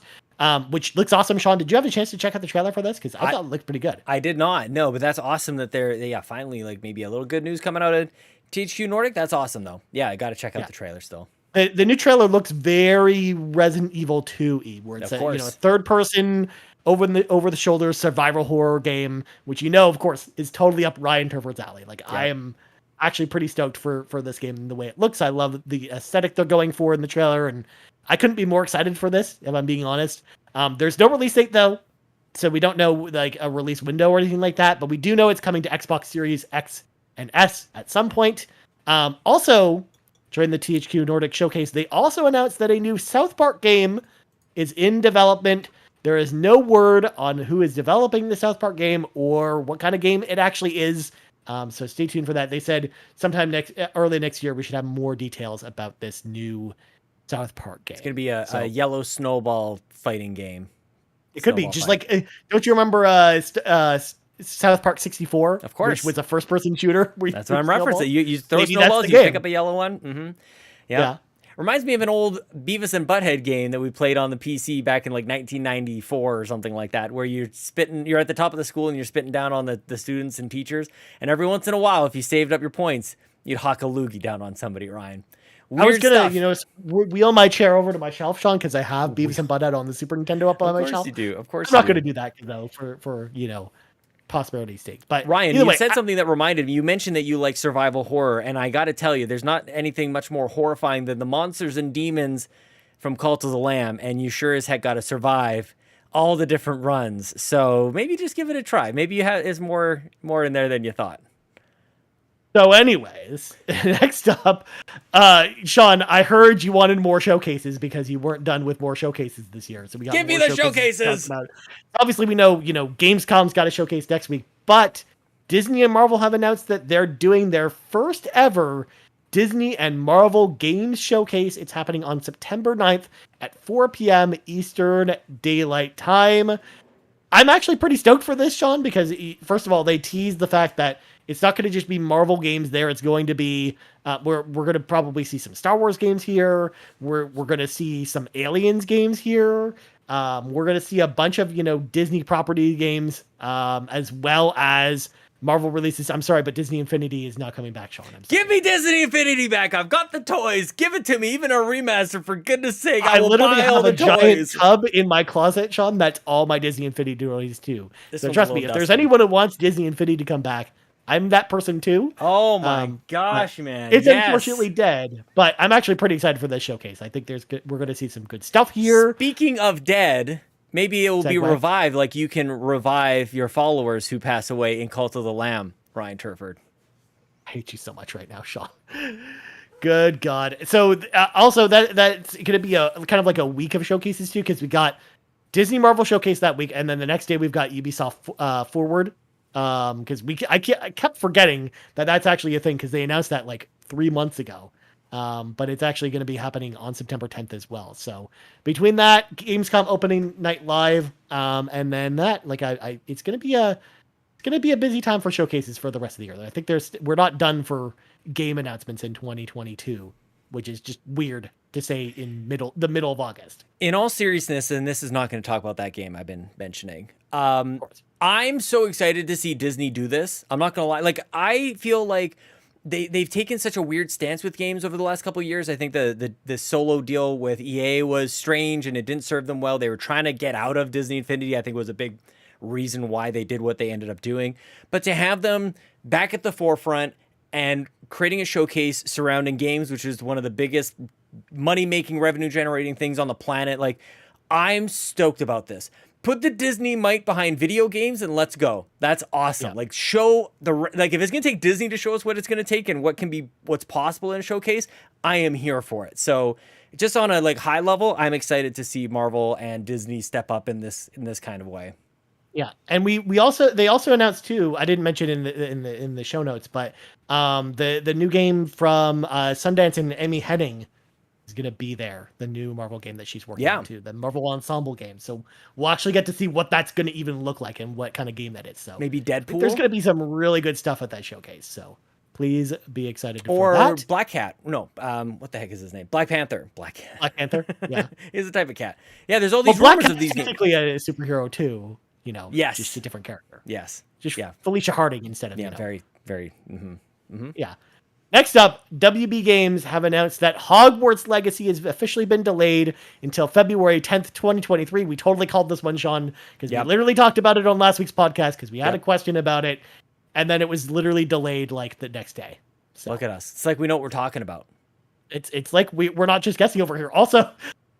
which looks awesome. Sean, did you have a chance to check out the trailer for this? Because I thought it looked pretty good. I did not, no, but that's awesome that they're finally like maybe a little good news coming out of THQ Nordic. That's awesome though. Yeah, I got to check out the trailer still. The new trailer looks very Resident Evil 2-y, where it's a third person over the shoulder survival horror game, which of course is totally up Ryan Turford's alley. Like I am actually pretty stoked for this game and the way it looks. I love the aesthetic they're going for in the trailer, and I couldn't be more excited for this, if I'm being honest. There's no release date though, so we don't know like a release window or anything like that, but we do know it's coming to Xbox Series X and S at some point. Also, during the THQ Nordic Showcase, they also announced that a new South Park game is in development. There is no word on who is developing the South Park game or what kind of game it actually is. So stay tuned for that. They said sometime early next year, we should have more details about this new South Park game. It's going to be a yellow snowball fighting game. It could be just like, don't you remember South Park 64? Of course. Which was a first-person shooter. That's what I'm referencing. You throw snowballs, you pick up a yellow one. Mm-hmm. Yeah. Reminds me of an old Beavis and Butthead game that we played on the PC back in like 1994 or something like that, where you're at the top of the school and you're spitting down on the students and teachers. And every once in a while, if you saved up your points, you'd hawk a loogie down on somebody, Ryan. Weird I was gonna, stuff. Wheel my chair over to my shelf, Sean, because I have Beavis and Butthead on the Super Nintendo up on my shelf. Of course you do. Of course I'm not going to do that though, for possibility's sake. But Ryan, you said something that reminded me. You mentioned that you like survival horror, and I got to tell you, there's not anything much more horrifying than the monsters and demons from Cult of the Lamb, and you sure as heck got to survive all the different runs. So maybe just give it a try. Maybe there's more in there than you thought. So anyways, next up, Sean, I heard you wanted more showcases because you weren't done with more showcases this year. So we got Give me the showcases. Obviously, we know, Gamescom's got a showcase next week, but Disney and Marvel have announced that they're doing their first ever Disney and Marvel Games Showcase. It's happening on September 9th at 4 p.m. Eastern Daylight Time. I'm actually pretty stoked for this, Sean, because first of all, they teased the fact that it's not going to just be Marvel games there. It's going to be, we're going to probably see some Star Wars games here. We're going to see some Aliens games here. We're going to see a bunch of, Disney property games, as well as Marvel releases. I'm sorry, but Disney Infinity is not coming back, Sean. Give me Disney Infinity back. I've got the toys. Give it to me. Even a remaster, for goodness sake. I literally have a giant tub in my closet, Sean. That's all my Disney Infinity toys too. So trust me, if there's anyone who wants Disney Infinity to come back, I'm that person too. Oh my gosh, man. It's unfortunately dead, but I'm actually pretty excited for this showcase. I think we're going to see some good stuff here. Speaking of dead, maybe it will be revived, like you can revive your followers who pass away in Cult of the Lamb, Ryan Turford. I hate you so much right now, Sean. Good God. So also that's going to be a kind of like a week of showcases too, because we got Disney Marvel Showcase that week, and then the next day we've got Ubisoft Forward. Because I kept forgetting that that's actually a thing, because they announced that like 3 months ago. But it's actually going to be happening on September 10th as well. So between that, Gamescom opening night live, and then that, like it's going to be a busy time for showcases for the rest of the year. I think we're not done for game announcements in 2022, which is just weird to say in the middle of August. In all seriousness, and this is not going to talk about that game I've been mentioning. I'm so excited to see Disney do this. I'm not going to lie. Like, I feel like they've taken such a weird stance with games over the last couple of years. I think the solo deal with EA was strange and it didn't serve them well. They were trying to get out of Disney Infinity, I think, was a big reason why they did what they ended up doing. But to have them back at the forefront and creating a showcase surrounding games, which is one of the biggest money-making, revenue-generating things on the planet, like, I'm stoked about this. Put the Disney might behind video games and let's go. That's awesome. Yeah. Like, show if it's going to take Disney to show us what it's going to take and what's possible in a showcase, I am here for it. So just on a high level, I'm excited to see Marvel and Disney step up in this kind of way. Yeah. And they also announced too, I didn't mention in the show notes, but the new game from Sundance and Amy Hennig is going to be there, the new Marvel game that she's working on too, the Marvel Ensemble game. So we'll actually get to see what that's going to even look like and what kind of game that is. So maybe Deadpool. There's going to be some really good stuff at that showcase. So please be excited for that. Or Black Cat. No, what the heck is his name? Black Panther. Black Panther. Yeah. He's a type of cat. Yeah. There's all these rumors of these games. Technically a superhero too, Yes. Just a different character. Yes. Just Felicia Harding instead of, very, very, Yeah. Next up, WB Games have announced that Hogwarts Legacy has officially been delayed until February 10th, 2023. We totally called this one, Sean, because we literally talked about it on last week's podcast because we had a question about it, and then it was literally delayed like the next day. So look at us. It's like we know what we're talking about. It's like we're not just guessing over here. Also,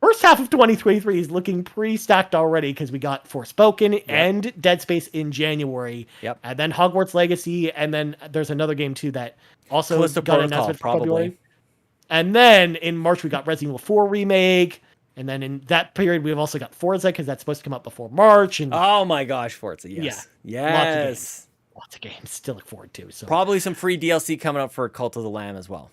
first half of 2023 is looking pretty stacked already because we got Forspoken and Dead Space in January. And then Hogwarts Legacy, and then there's another game too that also got an announcement for February. And then in March we got Resident Evil 4 remake, and then in that period we've also got Forza because that's supposed to come out before March. And oh my gosh, Forza! Yes, lots of games still look forward to. So probably some free DLC coming up for Cult of the Lamb as well.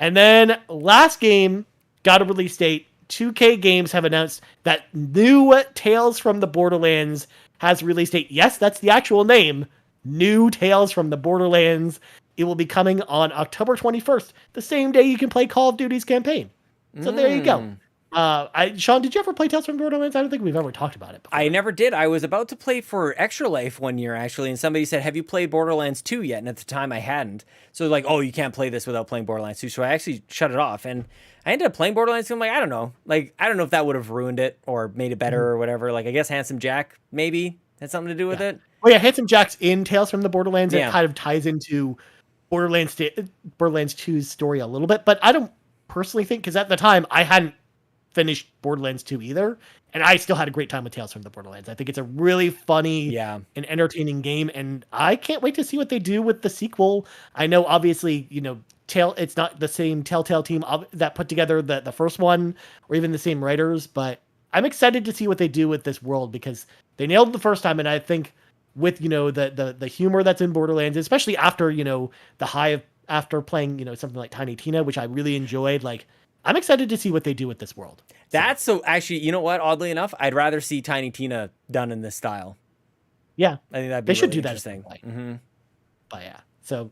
And then last game got a release date. 2K Games have announced that new Tales from the Borderlands has a release date. Yes, that's the actual name. New Tales from the Borderlands. It will be coming on October 21st, the same day you can play Call of Duty's campaign. So there you go. Sean, did you ever play Tales from Borderlands? I don't think we've ever talked about it before. I never did. I was about to play for Extra Life one year, actually, and somebody said, have you played Borderlands 2 yet? And at the time, I hadn't. So like, oh, you can't play this without playing Borderlands 2. So I actually shut it off. And I ended up playing Borderlands 2. I'm like, I don't know. Like, I don't know if that would have ruined it or made it better or whatever. Like, I guess Handsome Jack maybe had something to do with it. Oh, yeah, Handsome Jack's in Tales from the Borderlands. It kind of ties into Borderlands 2's story a little bit. But I don't personally think, because at the time, I hadn't finished Borderlands 2 either, and I still had a great time with Tales from the Borderlands. I think it's a really funny and entertaining game, and I can't wait to see what they do with the sequel. I know, obviously, it's not the same Telltale team that put together the first one, or even the same writers, but I'm excited to see what they do with this world, because they nailed it the first time, and I think with, the humor that's in Borderlands, especially after, the high of after playing, something like Tiny Tina, which I really enjoyed, like, I'm excited to see what they do with this world. That's so actually, you know what? Oddly enough, I'd rather see Tiny Tina done in this style. Yeah, I think that'd be really interesting. But yeah, so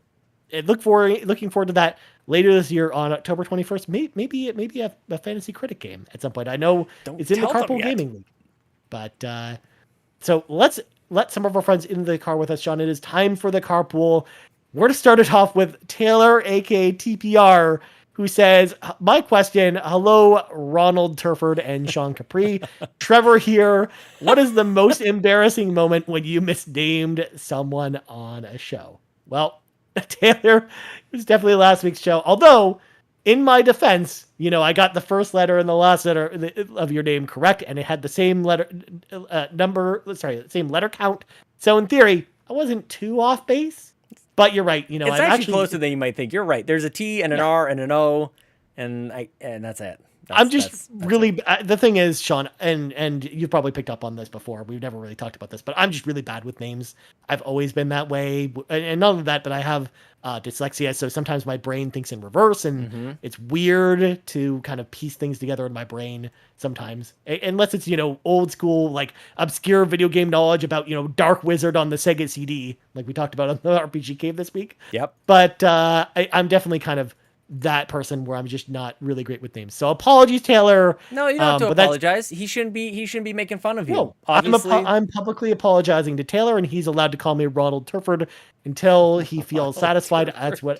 looking forward to that later this year on October 21st. Maybe a fantasy critic game at some point. I know it's in the Carpool Gaming League, but so let's let some of our friends in the car with us, Sean. It is time for the carpool. We're to start it off with Taylor, aka TPR, who says, my question, hello, Ronald Turford and Sean Capri. Trevor here. What is the most embarrassing moment when you misnamed someone on a show? Well, Taylor, it was definitely last week's show. Although, in my defense, I got the first letter and the last letter of your name correct, and it had the same same letter count. So in theory, I wasn't too off base. But you're right. It's actually closer than you might think. You're right. There's a T and an R and an O, and that's it. That's really. The thing is, Sean, and you've probably picked up on this before. We've never really talked about this, but I'm just really bad with names. I've always been that way, and not only that, but I have dyslexia, so sometimes my brain thinks in reverse, and it's weird to kind of piece things together in my brain sometimes, unless it's old school, like obscure video game knowledge about Dark Wizard on the Sega CD, like we talked about on the RPG Cave this week. Yep. But I'm definitely kind of that person where I'm just not really great with names. So apologies, Taylor. No, you don't have to apologize. He shouldn't be making fun of you. No, I'm publicly apologizing to Taylor, and he's allowed to call me Ronald Turford until he feels satisfied.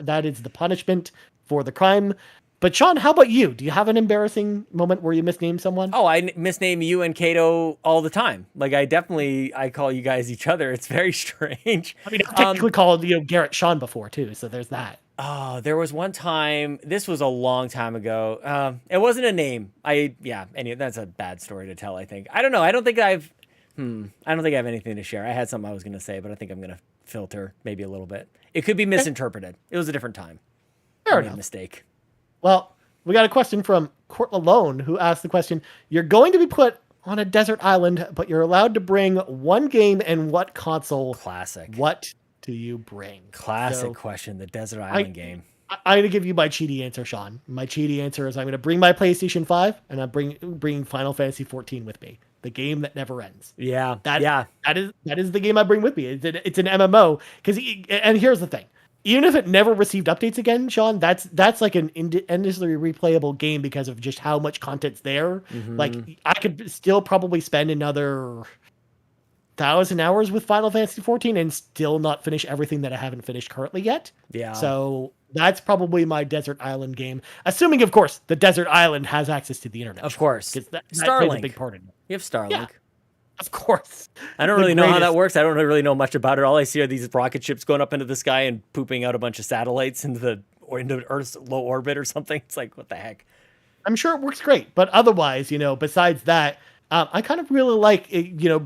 That is the punishment for the crime. But Sean, how about you? Do you have an embarrassing moment where you misname someone? Oh, I misname you and Kato all the time. Like I call you guys each other. It's very strange. I mean, I've technically called Garrett Sean before too, so there's that. Oh, there was one time, this was a long time ago. It wasn't a name. That's a bad story to tell, I think. I don't know. I don't think I have anything to share. I had something I was going to say, but I think I'm going to filter maybe a little bit. It could be misinterpreted. It was a different time. Fair enough. Mistake. Well, we got a question from Court Lalone, who asked the question, you're going to be put on a desert island, but you're allowed to bring one game and what console? Classic. What do you bring? Classic question, the desert island game. I'm going to give you my cheaty answer, Sean. My cheaty answer is I'm going to bring my PlayStation 5 and I'm bringing Final Fantasy 14 with me. The game that never ends. Yeah. That is the game I bring with me. It's an MMO. And here's the thing. Even if it never received updates again, Sean, that's like an endlessly replayable game because of just how much content's there. Like I could still probably spend another 1,000 hours with Final Fantasy 14 and still not finish everything that I haven't finished currently yet. Yeah. So that's probably my desert island game, assuming, of course, the desert island has access to the internet. Of course, because that plays Starlink. a big part in it. You have Starlink. Yeah, of course. I don't really know how that works. I don't really know much about it. All I see are these rocket ships going up into the sky and pooping out a bunch of satellites into Earth's low orbit or something. It's like, what the heck? I'm sure it works great, but otherwise, besides that, I kind of really like,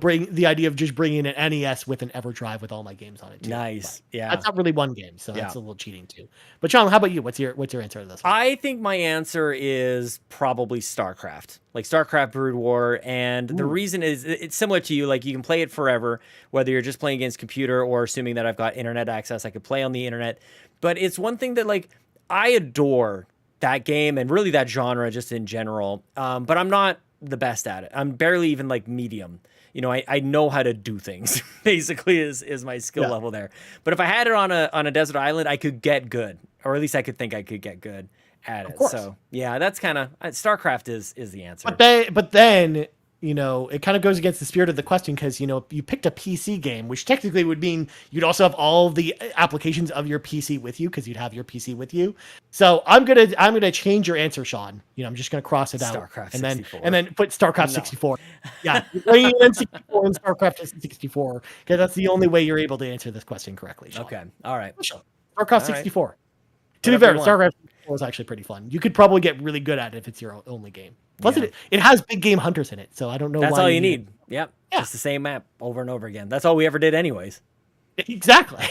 bring the idea of just bringing an NES with an Everdrive with all my games on it too. Nice, but yeah. That's not really one game, so that's a little cheating too. But Sean, how about you? What's your answer to this one? I think my answer is probably StarCraft, like StarCraft Brood War, and the reason is it's similar to you. Like you can play it forever, whether you're just playing against computer or assuming that I've got internet access, I could play on the internet. But it's one thing that like I adore that game and really that genre just in general. But I'm not the best at it. I'm barely even like medium. I know how to do things basically is my skill level there. But if I had it on a desert island, I could get good, or at least I could think I could get good at it. So yeah, that's kind of StarCraft is the answer. But then it kind of goes against the spirit of the question because, you picked a PC game, which technically would mean you'd also have all the applications of your PC with you because you'd have your PC with you. So I'm gonna change your answer, Sean. I'm just gonna cross it out StarCraft and 64. then put StarCraft 64. Yeah, bringing in 64 and StarCraft 64 because that's the only way you're able to answer this question correctly, Sean. Okay, all right. StarCraft 64. To be fair, StarCraft 64 is actually pretty fun. You could probably get really good at it if it's your only game. Plus, it has big game hunters in it, so I don't know why. That's all you need. Yep. Just the same map over and over again. That's all we ever did anyways. Exactly.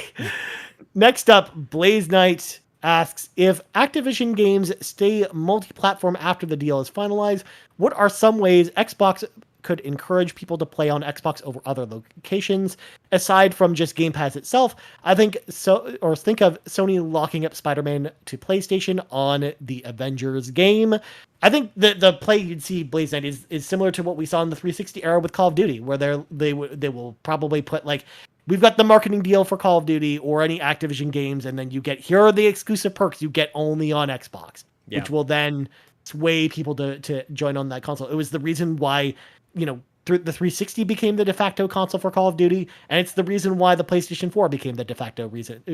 Next up, Blaze Knight asks, if Activision games stay multi-platform after the deal is finalized, what are some ways Xbox could encourage people to play on Xbox over other locations aside from just Game Pass itself? Think of Sony locking up Spider-Man to PlayStation on the Avengers game. I think the play you'd see Blaze Knight is similar to what we saw in the 360 era with Call of Duty, where they will probably put like, we've got the marketing deal for Call of Duty or any Activision games, and then here are the exclusive perks you get only on Xbox, which will then sway people to join on that console. It was the reason why the 360 became the de facto console for Call of Duty, and it's the reason why the PlayStation 4 became the de facto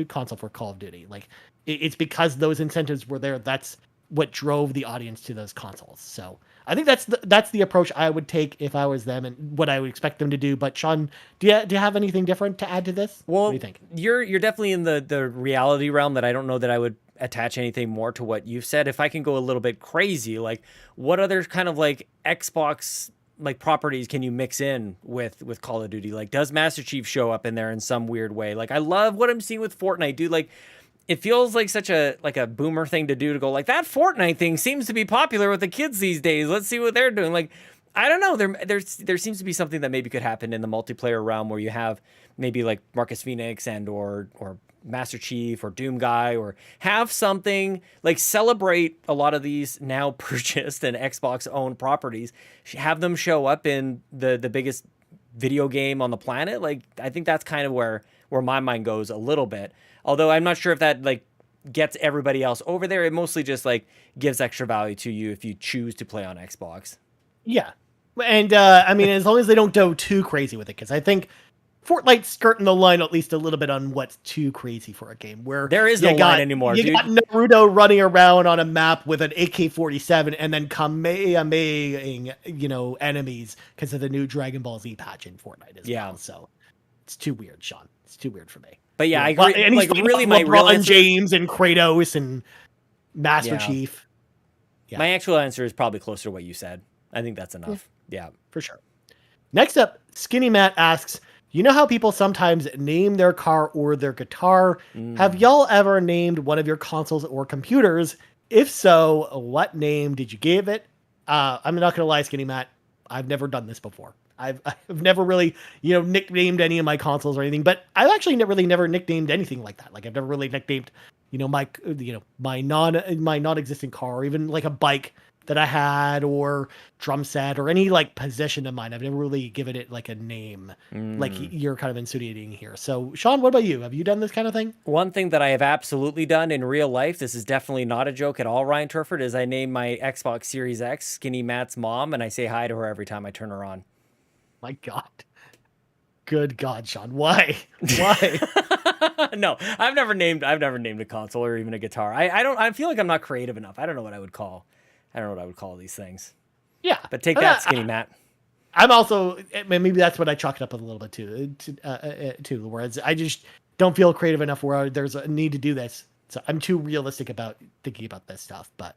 console for Call of Duty. Like it's because those incentives were there. That's what drove the audience to those consoles. So I think that's the approach I would take if I was them and what I would expect them to do. But Sean, do you have anything different to add to this? Well, what do you think? You're definitely in the reality realm that I don't know that I would attach anything more to what you've said. If I can go a little bit crazy, like what other kind of like Xbox like properties can you mix in with Call of Duty? Like does Master Chief show up in there in some weird way? Like I love what I'm seeing with Fortnite, dude. Like it feels like such a boomer thing to do, to go like, that Fortnite thing seems to be popular with the kids these days. Let's see what they're doing. Like, I don't know. There seems to be something that maybe could happen in the multiplayer realm where you have maybe like Marcus Phoenix and or Master Chief or Doom Guy, or have something like celebrate a lot of these now purchased and Xbox owned properties, have them show up in the biggest video game on the planet. Like, I think that's kind of where my mind goes a little bit. Although I'm not sure if that like gets everybody else over there. It mostly just like gives extra value to you if you choose to play on Xbox. Yeah. And I mean, as long as they don't go too crazy with it, because I think Fortnite's skirting the line at least a little bit on what's too crazy for a game, where there is no line anymore, dude. You got Naruto running around on a map with an AK-47 and then Kamehamehaing, enemies because of the new Dragon Ball Z patch in Fortnite as well. So it's too weird, Sean. It's too weird for me. But yeah, I agree. And he's like really my real answer, James and Kratos and Master Chief. Yeah. My actual answer is probably closer to what you said. I think that's enough. Yeah, for sure. Next up, Skinny Matt asks, you know how people sometimes name their car or their guitar? Have y'all ever named one of your consoles or computers? If so, what name did you give it? I'm not going to lie, Skinny Matt. I've never done this before. I've never really, nicknamed any of my consoles or anything, but I've actually never nicknamed anything like that. Like I've never really nicknamed, my non-existent car, or even like a bike that I had, or drum set, or any like possession of mine. I've never really given it like a name, like you're kind of insinuating here. So Sean, what about you? Have you done this kind of thing? One thing that I have absolutely done in real life, this is definitely not a joke at all, Ryan Turford, is I named my Xbox Series X Skinny Matt's mom, and I say hi to her every time I turn her on. My God. Good God, Sean. Why? Why? No, I've never named a console or even a guitar. I feel like I'm not creative enough. I don't know what I would call these things. Yeah. But take that, Skinny Matt. I'm also, maybe that's what I chalk it up with a little bit too, whereas I just don't feel creative enough where there's a need to do this. So I'm too realistic about thinking about this stuff. But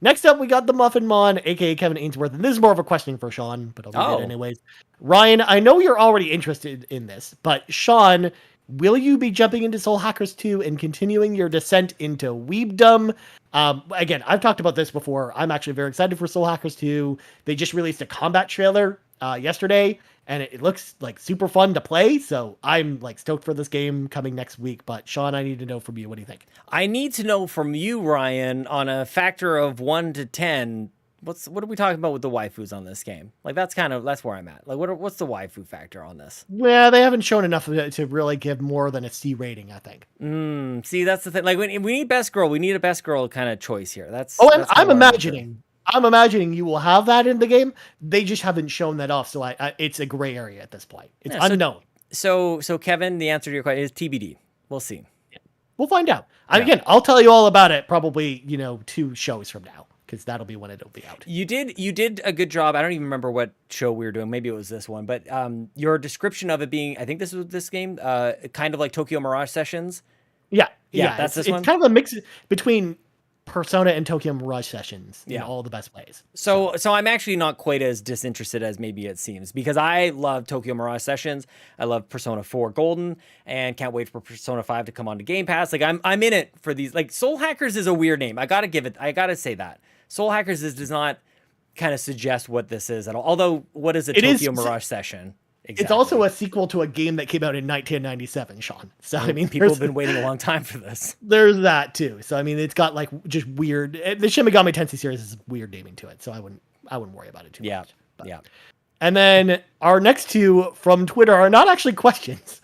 next up, we got the Muffin Mon, aka Kevin Ainsworth. And this is more of a question for Sean, but I'll read it anyways. Ryan, I know you're already interested in this, but Sean, will you be jumping into Soul Hackers 2 and continuing your descent into weebdom? Again, I've talked about this before. I'm actually very excited for Soul Hackers 2. They just released a combat trailer yesterday, and it looks like super fun to play. So I'm like stoked for this game coming next week. But Sean, I need to know from you, what do you think? I need to know from you, Ryan, on a factor of 1 to 10. What are we talking about with the waifus on this game? Like that's where I'm at. Like what's the waifu factor on this? Well, they haven't shown enough to really give more than a C rating, I think. See, that's the thing. Like we need best girl. We need a best girl kind of choice here. I'm imagining you will have that in the game. They just haven't shown that off, so it's a gray area at this point. It's unknown. So Kevin, the answer to your question is TBD. We'll see. Yeah. We'll find out. Yeah. Again, I'll tell you all about it probably 2 shows from now, because that'll be when it'll be out. You did a good job. I don't even remember what show we were doing. Maybe it was this one, but your description of it being, I think this was this game, kind of like Tokyo Mirage Sessions. Yeah, that's this one. It's kind of a mix between Persona and Tokyo Mirage Sessions in all the best ways. So I'm actually not quite as disinterested as maybe it seems, because I love Tokyo Mirage Sessions. I love Persona 4 Golden, and can't wait for Persona 5 to come on to Game Pass. Like I'm in it for these. Like Soul Hackers is a weird name. I gotta say that. Soul Hackers does not kind of suggest what this is at all. Although, what is a Tokyo Mirage Session? Exactly. It's also a sequel to a game that came out in 1997, Sean. So I mean, people have been waiting a long time for this. There's that too. So I mean, it's got like just weird. The Shin Megami Tensei series is weird naming to it, so I wouldn't worry about it too much. But. Yeah. And then our next two from Twitter are not actually questions,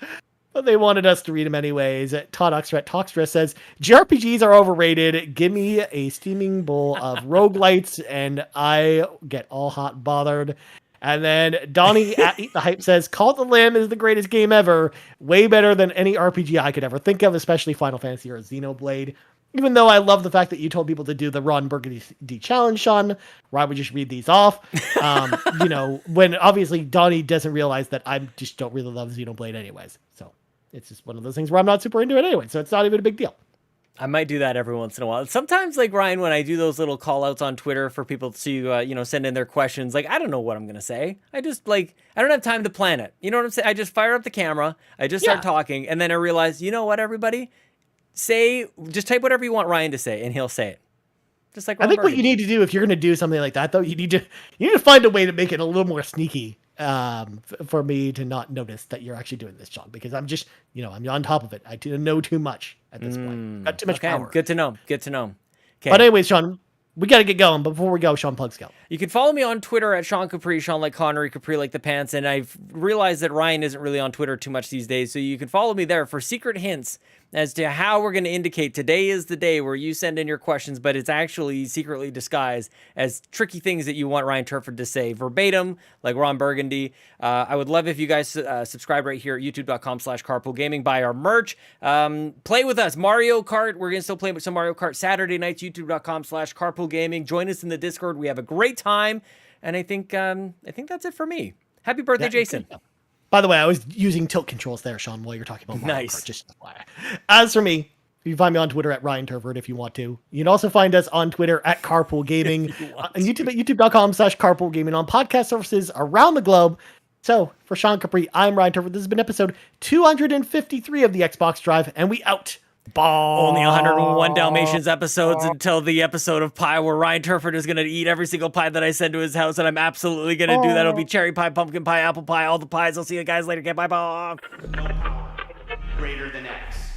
but they wanted us to read them anyways. Todd Talkstra says, JRPGs are overrated. Give me a steaming bowl of roguelites and I get all hot and bothered. And then Donnie at Eat the Hype says, Call the Lamb is the greatest game ever. Way better than any RPG I could ever think of, especially Final Fantasy or Xenoblade. Even though I love the fact that you told people to do the Ron Burgundy challenge, Sean, where I would just read these off. When obviously Donnie doesn't realize that I just don't really love Xenoblade anyways. So it's just one of those things where I'm not super into it anyway. So it's not even a big deal. I might do that every once in a while. Sometimes, like Ryan, when I do those little call outs on Twitter for people to, send in their questions, like, I don't know what I'm going to say. I don't have time to plan it. You know what I'm saying? I just fire up the camera. I just start talking. And then I realize, you know what, everybody? Just type whatever you want Ryan to say and he'll say it. Just like Ron I think Burgundy. what you need to do if you're going to do something like that, though, you need to find a way to make it a little more sneaky for me to not notice that you're actually doing this, Sean, because I'm just, I'm on top of it. I know too much at this point. Got too much power. Good to know. Okay. But anyways, Sean, we got to get going. But before we go, Sean, plugs go. You can follow me on Twitter at Sean Capri, Sean like Connery, Capri like the pants. And I've realized that Ryan isn't really on Twitter too much these days. So you can follow me there for secret hints as to how we're going to indicate today is the day where you send in your questions, but it's actually secretly disguised as tricky things that you want Ryan Turford to say verbatim, like Ron Burgundy. I would love if you guys subscribe right here at youtube.com/carpoolgaming, buy our merch, play with us, Mario Kart. We're going to still play some Mario Kart Saturday nights, youtube.com/carpoolgaming. Join us in the Discord. We have a great time. And I think that's it for me. Happy birthday, Jason. By the way, I was using tilt controls there, Sean, while you're talking about Mario Nice. Kart. Just as for me, you can find me on Twitter at Ryan Turford if you want to. You can also find us on Twitter at Carpool Gaming, on YouTube at youtube.com/Carpool Gaming, on podcast services around the globe. So for Sean Capri, I'm Ryan Turford. This has been episode 253 of the Xbox Drive, and we out. Only 101 Dalmatians episodes until the episode of pie where Ryan Turford is going to eat every single pie that I send to his house, and I'm absolutely going to do that. It'll be cherry pie, pumpkin pie, apple pie, all the pies. I'll see you guys later. Okay, bye-bye. No power greater than X.